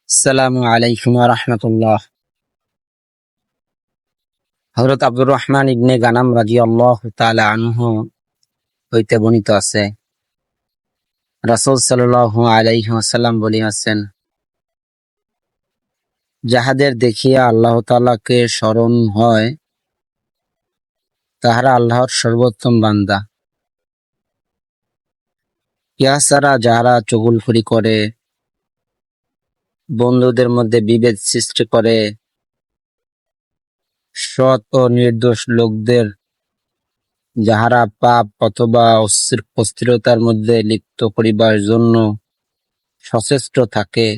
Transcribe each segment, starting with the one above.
আসসালামু আলাইকুম ওয়া রাহমাতুল্লাহ। হযরত আব্দুর রহমান ইবনে গানাম রাদিয়াল্লাহু তাআলা আনহু হইতে বর্ণিত আছে, রাসূল সাল্লাল্লাহু আলাইহি ওয়াসাল্লাম বলিয়াছেন, যাহাদের দেখিয়া আল্লাহ তাআলাকে স্মরণ হয় তাহারা আল্লাহর সর্বোত্তম বান্দা। ইহা ছাড়া যাহারা চুগলখড়ি করে, বন্ধুদের মধ্যে বিভেদ সৃষ্টি করে, সৎ ও নির্দোষ লোকদের যাহারা পাপ অথবা অস্থিরতার মধ্যে লিপ্ত করিবার জন্য সচেষ্ট থাকে,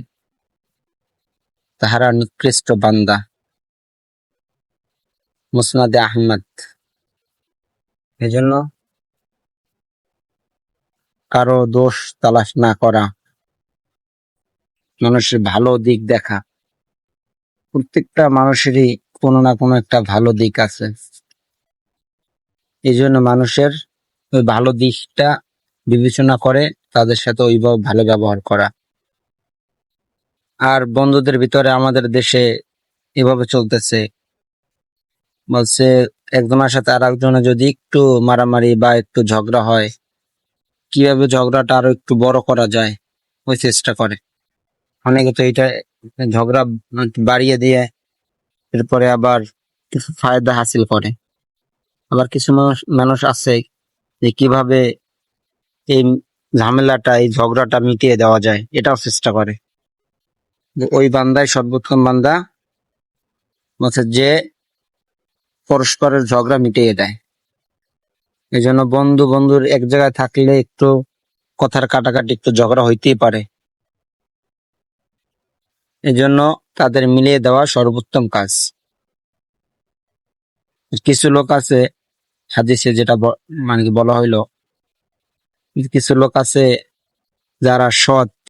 তাহারা নিকৃষ্ট বান্দা। মুসনাদে আহমদ। এজন্য কারো দোষ তালাশ না করা, মানুষের ভালো দিক দেখা। প্রত্যেকটা মানুষেরই কোনো না কোনো একটা ভালো দিক আছে, এই জন্য মানুষের ওই ভালো দিকটা বিবেচনা করে তাদের সাথে ওইভাবে ভালো ব্যবহার করা। আর বন্ধুদের ভিতরে আমাদের দেশে এভাবে চলতেছে, বলছে একজনের সাথে আর একজনের যদি একটু মারামারি বা একটু ঝগড়া হয়, কিভাবে ঝগড়াটা আরো একটু বড় করা যায় ওই চেষ্টা করে। অনেকে তো এটা ঝগড়া বাড়িয়ে দিয়ে এরপরে আবার কিছু ফায়দা হাসিল করে। আবার কিছু মানুষ মানুষ আছে যে কিভাবে এই ঝামেলাটা, এই ঝগড়াটা মিটিয়ে দেওয়া যায়, এটাও চেষ্টা করে। ওই বান্দাই সর্বোত্তম বান্দা, বলছে যে পরস্পরের ঝগড়া মিটিয়ে দেয়। এই জন্য বন্ধু বন্ধুর এক জায়গায় থাকলে একটু কথার কাটাকাটি, একটু ঝগড়া হইতেই পারে। এই জন্য তাদের মিলিয়ে দেওয়া সর্বোত্তম কাজ। কিছু লোক আছে, হাদিসে যেটা মানে কি বলা হইলো, কিছু লোক আছে যারা সৎ